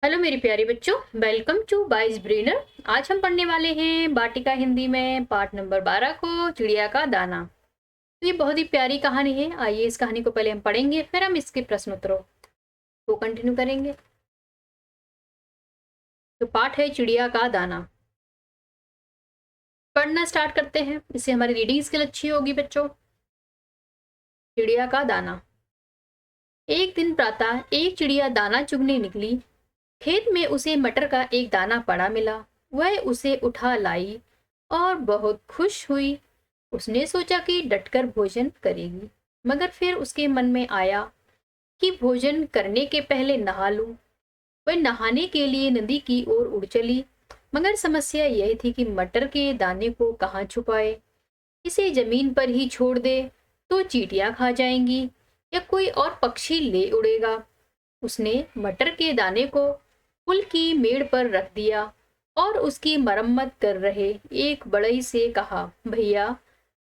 Hello मेरे प्यारे बच्चों, वेलकम टू बाइस ब्रेनर। आज हम पढ़ने वाले हैं वाटिका हिंदी में पार्ट नंबर 12 को, चिड़िया का दाना। तो ये बहुत ही प्यारी कहानी है। आइए इस कहानी को पहले हम पढ़ेंगे, फिर हम इसके प्रश्न उत्तरों को कंटिन्यू करेंगे। तो पाठ है चिड़िया का दाना। पढ़ना स्टार्ट करते हैं, इससे हमारी रीडिंग स्किल अच्छी होगी बच्चों। चिड़िया का दाना। एक दिन प्रातः एक चिड़िया दाना चुगने निकली। खेत में उसे मटर का एक दाना पड़ा मिला। वह उसे उठा लाई और बहुत खुश हुई। उसने सोचा कि डटकर भोजन करेगी, मगर फिर उसके मन में आया कि भोजन करने के पहले नहा लूं। वह नहाने के लिए नदी की ओर उड़ चली, मगर समस्या यह थी कि मटर के दाने को कहाँ छुपाए। इसे जमीन पर ही छोड़ दे तो चींटियां खा जाएंगी या कोई और पक्षी ले उड़ेगा। उसने मटर के दाने को पुल की मेड़ पर रख दिया और उसकी मरम्मत कर रहे एक बढ़ई से कहा, भैया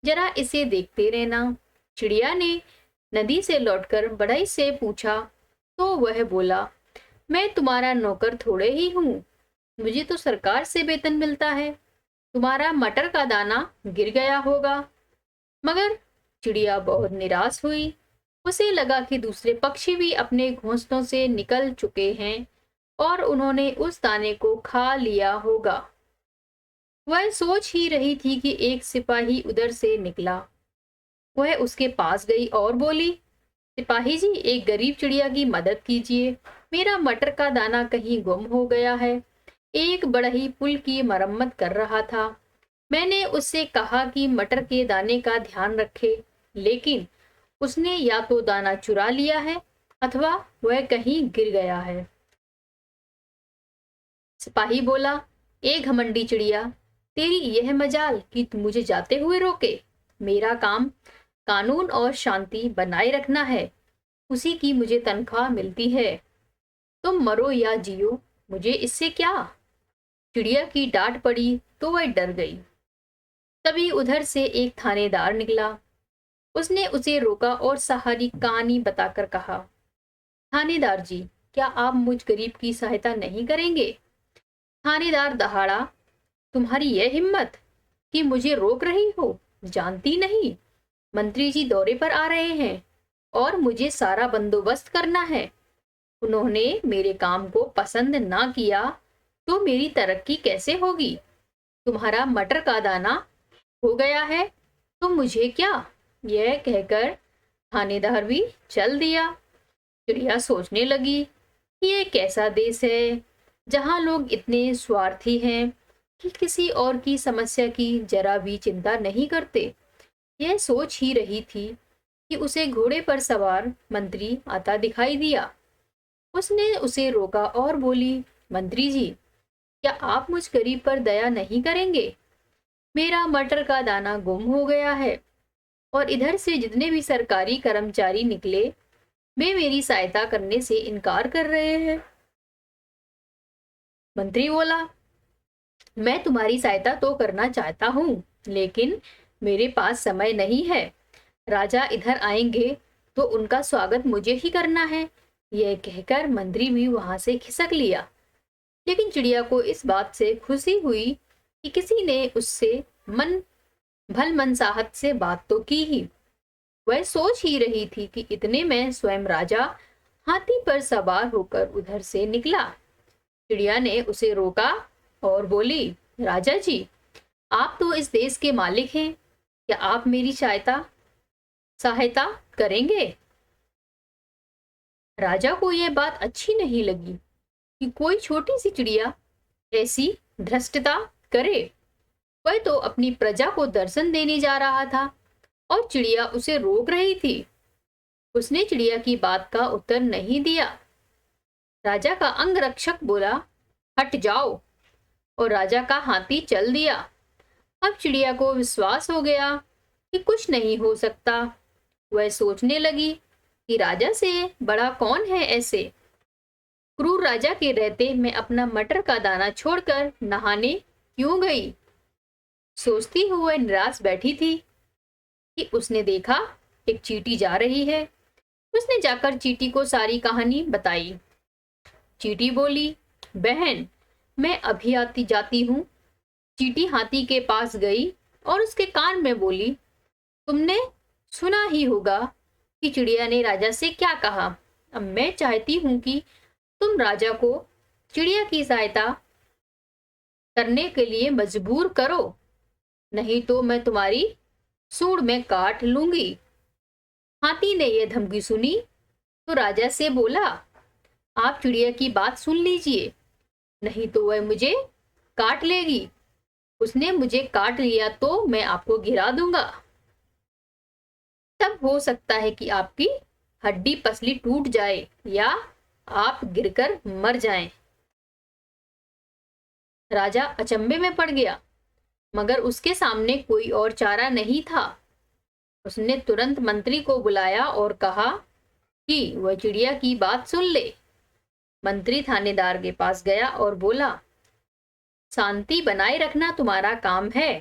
जरा इसे देखते रहना। चिड़िया ने नदी से लौटकर बढ़ई से पूछा तो वह बोला, मैं तुम्हारा नौकर थोड़े ही हूँ, मुझे तो सरकार से वेतन मिलता है। तुम्हारा मटर का दाना गिर गया होगा। मगर चिड़िया बहुत निराश हुई। उसे लगा कि दूसरे पक्षी भी अपने घोंसलों से निकल चुके हैं और उन्होंने उस दाने को खा लिया होगा। वह सोच ही रही थी कि एक सिपाही उधर से निकला। वह उसके पास गई और बोली, सिपाही जी, एक गरीब चिड़िया की मदद कीजिए। मेरा मटर का दाना कहीं गुम हो गया है। एक बढ़ई पुल की मरम्मत कर रहा था। मैंने उससे कहा कि मटर के दाने का ध्यान रखे, लेकिन उसने या तो दाना चुरा लिया है अथवा वह कहीं गिर गया है। सिपाही बोला, ए घमंडी चिड़िया, तेरी यह मजाल कि तू मुझे जाते हुए रोके। मेरा काम कानून और शांति बनाए रखना है, उसी की मुझे तनख्वाह मिलती है। तुम मरो या जियो, मुझे इससे क्या। चिड़िया की डांट पड़ी तो वह डर गई। तभी उधर से एक थानेदार निकला। उसने उसे रोका और सारी कहानी बताकर कहा, थानेदार जी, क्या आप मुझ गरीब की सहायता नहीं करेंगे। थानेदार दहाड़ा, तुम्हारी यह हिम्मत कि मुझे रोक रही हो। जानती नहीं, मंत्री जी दौरे पर आ रहे हैं और मुझे सारा बंदोबस्त करना है। उन्होंने मेरे काम को पसंद ना किया तो मेरी तरक्की कैसे होगी। तुम्हारा मटर का दाना हो गया है तो मुझे क्या। यह कहकर थानेदार भी चल दिया। चिड़िया सोचने लगी कि ये कैसा देश है जहां लोग इतने स्वार्थी हैं कि किसी और की समस्या की जरा भी चिंता नहीं करते। यह सोच ही रही थी कि उसे घोड़े पर सवार मंत्री आता दिखाई दिया। उसने उसे रोका और बोली, मंत्री जी, क्या आप मुझ गरीब पर दया नहीं करेंगे। मेरा मटर का दाना गुम हो गया है और इधर से जितने भी सरकारी कर्मचारी निकले वे मेरी सहायता करने से इनकार कर रहे हैं। मंत्री बोला, मैं तुम्हारी सहायता तो करना चाहता हूँ, लेकिन मेरे पास समय नहीं है। राजा इधर आएंगे तो उनका स्वागत मुझे ही करना है। यह कहकर मंत्री भी वहां से खिसक लिया। लेकिन चिड़िया को इस बात से खुशी हुई कि किसी ने उससे मन भल मनसाहत से बात तो की ही। वह सोच ही रही थी कि इतने में स्वयं राजा हाथी पर सवार होकर उधर से निकला। चिड़िया ने उसे रोका और बोली, राजा जी, आप तो इस देश के मालिक हैं, क्या आप मेरी सहायता सहायता करेंगे। राजा को यह बात अच्छी नहीं लगी कि कोई छोटी सी चिड़िया ऐसी धृष्टता करे। वह तो अपनी प्रजा को दर्शन देने जा रहा था और चिड़िया उसे रोक रही थी। उसने चिड़िया की बात का उत्तर नहीं दिया। राजा का अंगरक्षक बोला, हट जाओ, और राजा का हाथी चल दिया। अब चिड़िया को विश्वास हो गया कि कुछ नहीं हो सकता। वह सोचने लगी कि राजा से बड़ा कौन है ऐसे। क्रूर राजा के रहते मैं अपना मटर का दाना छोड़कर नहाने क्यों गई। सोचती हुए निराश बैठी थी कि उसने देखा एक चींटी जा रही है। उसने जाकर चींटी को सारी कहानी बताई। चींटी बोली, बहन, मैं अभी आती जाती हूँ। चींटी हाथी के पास गई और उसके कान में बोली, तुमने सुना ही होगा कि चिड़िया ने राजा से क्या कहा। अब मैं चाहती हूँ कि तुम राजा को चिड़िया की सहायता करने के लिए मजबूर करो, नहीं तो मैं तुम्हारी सूंड में काट लूंगी। हाथी ने यह धमकी सुनी तो राजा से बोला, आप चिड़िया की बात सुन लीजिए, नहीं तो वह मुझे काट लेगी। उसने मुझे काट लिया तो मैं आपको गिरा दूंगा। तब हो सकता है कि आपकी हड्डी पसली टूट जाए या आप गिरकर मर जाएं। राजा अचंभे में पड़ गया, मगर उसके सामने कोई और चारा नहीं था। उसने तुरंत मंत्री को बुलाया और कहा कि वह चिड़िया की बात सुन ले। मंत्री थानेदार के पास गया और बोला, शांति बनाए रखना तुम्हारा काम है।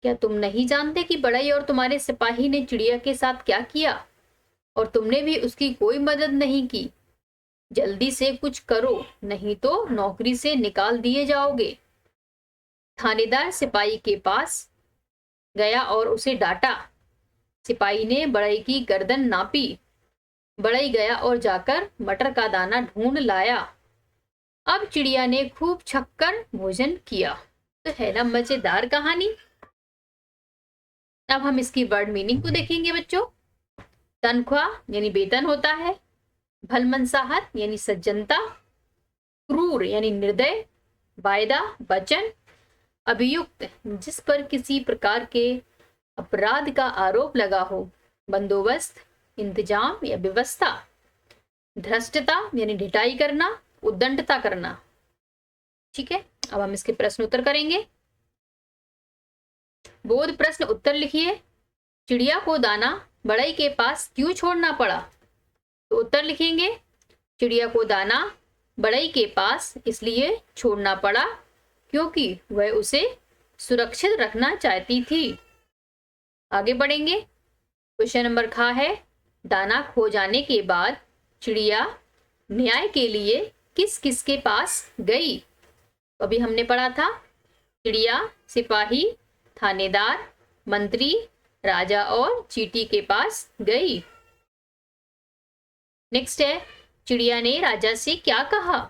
क्या तुम नहीं जानते कि बड़ई और तुम्हारे सिपाही ने चिड़िया के साथ क्या किया, और तुमने भी उसकी कोई मदद नहीं की। जल्दी से कुछ करो, नहीं तो नौकरी से निकाल दिए जाओगे। थानेदार सिपाही के पास गया और उसे डांटा। सिपाही ने बड़ई की गर्दन नापी। बड़ई गया और जाकर मटर का दाना ढूंढ लाया। अब चिड़िया ने खूब छक्कर भोजन किया। तो है ना मजेदार कहानी। अब हम इसकी वर्ड मीनिंग को देखेंगे बच्चों। तनख्वाह यानी वेतन होता है। भलमनसाहत यानी सज्जनता। क्रूर यानी निर्दय। वायदा वचन। अभियुक्त जिस पर किसी प्रकार के अपराध का आरोप लगा हो। बंदोबस्त इंतजाम या व्यवस्था। धृष्टता यानी ढिठाई करना, उद्दंडता करना। ठीक है, अब हम इसके प्रश्न उत्तर करेंगे। बोध प्रश्न उत्तर लिखिए। चिड़िया को दाना बड़ई के पास क्यों छोड़ना पड़ा? तो उत्तर लिखेंगे, चिड़िया को दाना बड़ई के पास इसलिए छोड़ना पड़ा क्योंकि वह उसे सुरक्षित रखना चाहती थी। आगे बढ़ेंगे। क्वेश्चन नंबर खा है, दाना खो जाने के बाद चिड़िया न्याय के लिए किस किस के पास गई? तो अभी हमने पढ़ा था, चिड़िया सिपाही, थानेदार, मंत्री, राजा और चींटी के पास गई। नेक्स्ट है, चिड़िया ने राजा से क्या कहा?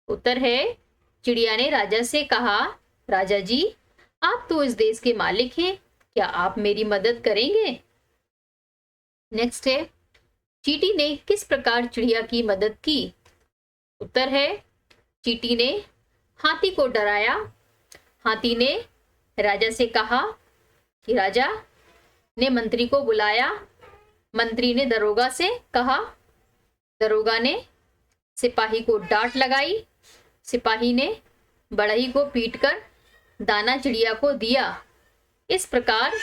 उत्तर है, चिड़िया ने राजा से कहा, राजा जी, आप तो इस देश के मालिक हैं, क्या आप मेरी मदद करेंगे? नेक्स्ट है, चींटी ने किस प्रकार चिड़िया की मदद की? उत्तर है, चींटी ने हाथी को डराया। हाथी ने राजा से कहा कि राजा ने मंत्री को बुलाया। मंत्री ने दरोगा से कहा। दरोगा ने सिपाही को डांट लगाई। सिपाही ने बढ़ई को पीटकर दाना चिड़िया को दिया। इस प्रकार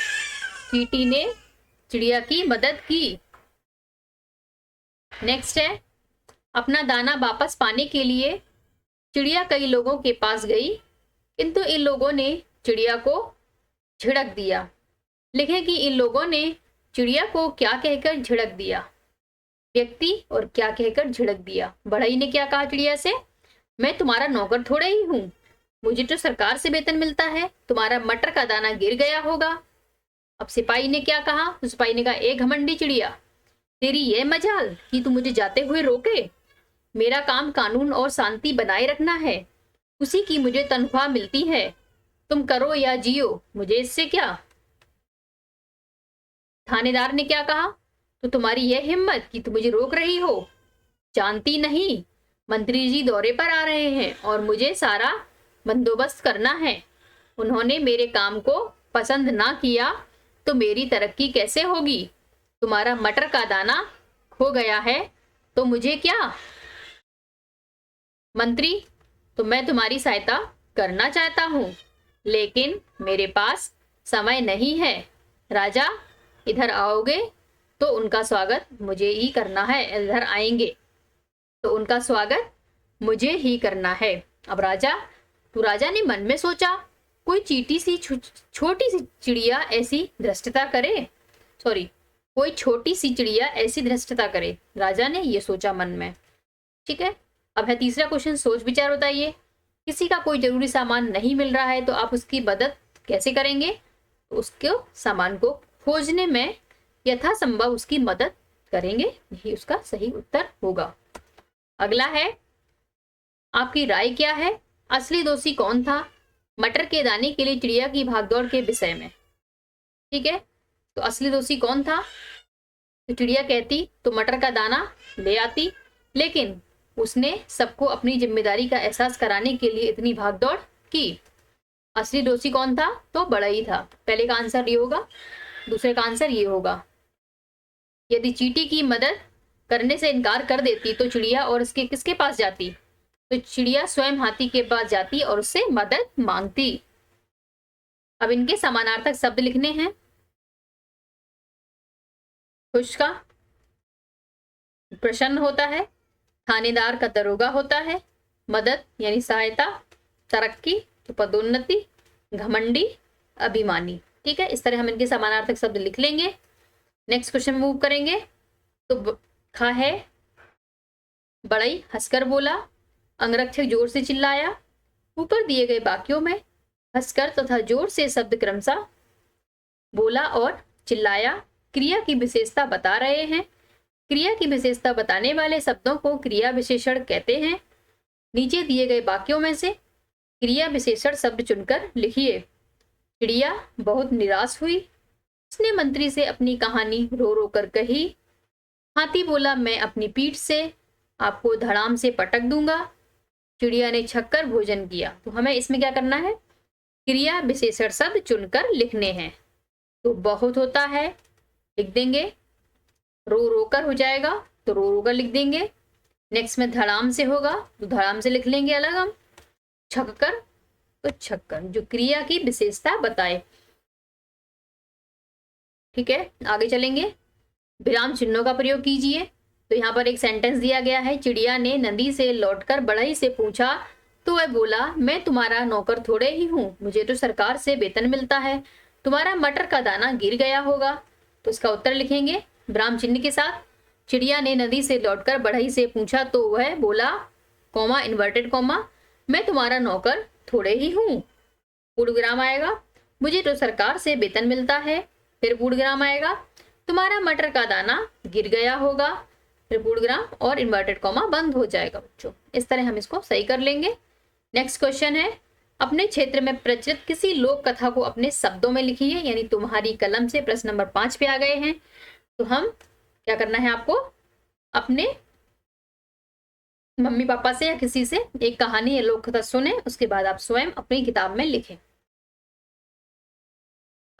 चींटी ने चिड़िया की मदद की। नेक्स्ट है, अपना दाना वापस पाने के लिए चिड़िया कई लोगों के पास गई, किंतु इन लोगों ने चिड़िया को झिड़क दिया। लिखें कि इन लोगों ने चिड़िया को क्या कहकर झिड़क दिया? व्यक्ति और क्या कहकर झिड़क दिया। बढ़ई ने क्या कहा चिड़िया से? मैं तुम्हारा नौकर थोड़े ही हूं, मुझे तो सरकार से वेतन मिलता है, तुम्हारा मटर का दाना गिर गया होगा। अब सिपाही ने क्या कहा? तो सिपाही ने कहा, ए घमंडी चिड़िया, तेरी ये मजाल कि तू मुझे जाते हुए रोके। मेरा काम कानून और शांति बनाए रखना है, उसी की मुझे तनख्वाह मिलती है। तुम करो या जियो, मुझे इससे क्या। थानेदार ने क्या कहा? तो तुम्हारी यह हिम्मत कि तुम मुझे रोक रही हो, जानती नहीं मंत्री जी दौरे पर आ रहे हैं और मुझे सारा बंदोबस्त करना है। उन्होंने मेरे काम को पसंद ना किया तो मेरी तरक्की कैसे होगी? तुम्हारा मटर का दाना खो गया है तो मुझे क्या? मंत्री, तो मैं तुम्हारी सहायता करना चाहता हूँ, लेकिन मेरे पास समय नहीं है। राजा इधर आओगे तो उनका स्वागत मुझे ही करना है। इधर आएंगे तो उनका स्वागत मुझे ही करना है। अब राजा ने मन में सोचा, कोई छोटी सी चिड़िया ऐसी धृष्टता करे। कोई छोटी सी चिड़िया ऐसी धृष्टता करे। राजा ने ये सोचा मन में। ठीक है, अब है तीसरा क्वेश्चन, सोच विचार बताइए। किसी का कोई जरूरी सामान नहीं मिल रहा है तो आप उसकी मदद कैसे करेंगे? तो उसके सामान को खोजने में यथासंभव उसकी मदद करेंगे, यही उसका सही उत्तर होगा। अगला है, आपकी राय क्या है? असली दोषी कौन था? मटर के दाने के लिए चिड़िया की भागदौड़ के विषय में। ठीक है, तो असली दोषी कौन था? तो चिड़िया कहती तो मटर का दाना ले आती, लेकिन उसने सबको अपनी जिम्मेदारी का एहसास कराने के लिए इतनी भागदौड़ की। असली दोषी कौन था? तो बड़ई था। पहले का आंसर ये होगा, दूसरे का आंसर ये होगा। यदि चींटी की मदद करने से इनकार कर देती तो चिड़िया और इसके किसके पास जाती? तो चिड़िया स्वयं हाथी के पास जाती और उससे मदद मांगती। अब इनके समानार्थक शब्द लिखने हैं। खुश का प्रसन्न होता है, थानेदार का दरोगा होता है, मदद यानी सहायता, तरक्की तो पदोन्नति, घमंडी अभिमानी। ठीक है, इस तरह हम इनके समानार्थक शब्द लिख लेंगे। नेक्स्ट क्वेश्चन मूव करेंगे। तो खा है, बड़ई हंसकर बोला, अंगरक्षक जोर से चिल्लाया। ऊपर दिए गए वाक्यों में हंसकर तथा जोर से शब्द क्रमशः बोला और चिल्लाया क्रिया की विशेषता बता रहे हैं। क्रिया की विशेषता बताने वाले शब्दों को क्रिया विशेषण कहते हैं। नीचे दिए गए वाक्यों में से क्रिया विशेषण शब्द चुनकर लिखिए। चिड़िया बहुत निराश हुई, उसने मंत्री से अपनी कहानी रो रो कर कही। हाथी बोला, मैं अपनी पीठ से आपको धड़ाम से पटक दूंगा। चिड़िया ने छक्कर भोजन किया। तो हमें इसमें क्या करना है? क्रिया विशेषण शब्द चुनकर लिखने हैं। तो बहुत होता है लिख देंगे, रो रो कर हो जाएगा तो रो रो कर लिख देंगे। नेक्स्ट में धड़ाम से होगा तो धड़ाम से लिख लेंगे अलग हम। छक्कर तो छक्कर, जो क्रिया की विशेषता बताए। ठीक है, आगे चलेंगे। विराम चिन्हों का प्रयोग कीजिए। तो यहाँ पर एक सेंटेंस दिया गया है, चिड़िया ने नदी से लौटकर बढ़ई से पूछा तो वह बोला, मैं तुम्हारा नौकर थोड़े ही हूँ, मुझे तो सरकार से वेतन मिलता है। तुम्हारा मटर का दाना गिर गया होगा। तो इसका उत्तर लिखेंगे विराम चिन्ह के साथ। चिड़िया ने नदी से लौटकर बढ़ई से पूछा तो वह बोला, कॉमा इन्वर्टेड कॉमा, मैं तुम्हारा नौकर थोड़े ही हूँ। पूर्ण विराम आएगा, मुझे तो सरकार से वेतन मिलता है। फिर पूर्ण विराम आएगा, तुम्हारा मटर का दाना गिर गया होगा। फिर पूर्ण विराम और इन्वर्टेड कॉमा बंद हो जाएगा बच्चों। इस तरह हम इसको सही कर लेंगे। नेक्स्ट क्वेश्चन है, अपने क्षेत्र में प्रचलित किसी लोक कथा को अपने शब्दों में लिखिए। यानी तुम्हारी कलम से प्रश्न नंबर 5 पे आ गए हैं। तो हम क्या करना है, आपको अपने मम्मी पापा से या किसी से एक कहानी या लोक कथा सुने, उसके बाद आप स्वयं अपनी किताब में लिखें।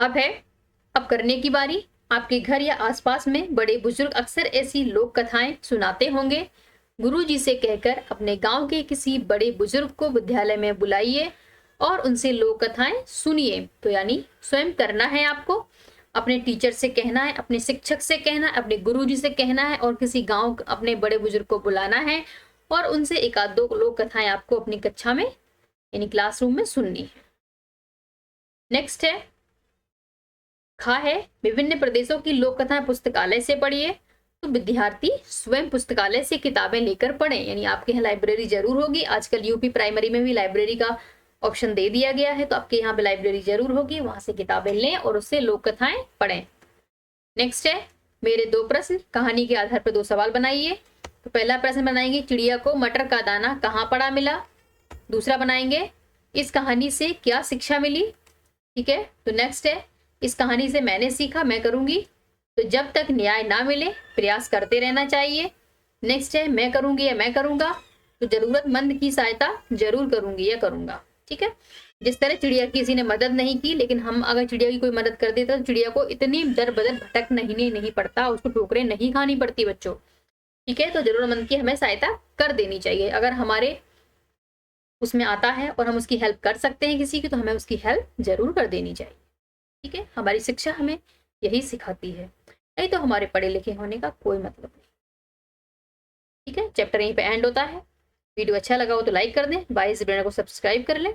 अब करने की बारी। आपके घर या आसपास में बड़े बुजुर्ग अक्सर ऐसी लोक कथाएं सुनाते होंगे। गुरुजी से कहकर अपने गांव के किसी बड़े बुजुर्ग को विद्यालय में बुलाइए और उनसे लोक कथाएं सुनिए। तो यानी स्वयं करना है आपको, अपने टीचर से कहना है, अपने शिक्षक से कहना है, अपने गुरुजी से कहना है और किसी गांव अपने बड़े बुजुर्ग को बुलाना है और उनसे एक आध दो लोक कथाएं आपको अपनी कक्षा में यानी क्लासरूम में सुननी है। नेक्स्ट है, खा है, विभिन्न प्रदेशों की लोक कथाएं पुस्तकालय से पढ़िए। तो विद्यार्थी स्वयं पुस्तकालय से किताबें लेकर पढ़ें। यानी आपके यहाँ लाइब्रेरी जरूर होगी। आजकल यूपी प्राइमरी में भी लाइब्रेरी का ऑप्शन दे दिया गया है, तो आपके यहाँ पे लाइब्रेरी जरूर होगी, वहां से किताबें लें और उससे लोक कथाएं पढ़ें। नेक्स्ट है, मेरे 2 प्रश्न, कहानी के आधार पर 2 सवाल बनाइए। तो पहला प्रश्न बनाएंगे, चिड़िया को मटर का दाना कहाँ पड़ा मिला। दूसरा बनाएंगे, इस कहानी से क्या शिक्षा मिली। ठीक है, तो नेक्स्ट है, इस कहानी से मैंने सीखा, मैं करूंगी। तो जब तक न्याय ना मिले प्रयास करते रहना चाहिए। नेक्स्ट है, मैं करूंगी या मैं करूंगा, तो जरूरतमंद की सहायता जरूर करूंगी या करूंगा। ठीक है, जिस तरह चिड़िया की किसी ने मदद नहीं की, लेकिन हम अगर चिड़िया की कोई मदद कर देता तो चिड़िया को इतनी दर बदर भटक नहीं पड़ता, उसको ठोकरें नहीं खानी पड़ती बच्चों। ठीक है, तो जरूरतमंद की हमें सहायता कर देनी चाहिए। अगर हमारे उसमें आता है और हम उसकी हेल्प कर सकते हैं किसी की, तो हमें उसकी हेल्प जरूर कर देनी चाहिए। ठीक है, हमारी शिक्षा हमें यही सिखाती है, नहीं तो हमारे पढ़े लिखे होने का कोई मतलब नहीं। ठीक है, चैप्टर यहीं पे एंड होता है। वीडियो अच्छा लगा हो तो लाइक कर दें, बाइस चैनल को सब्सक्राइब कर लें।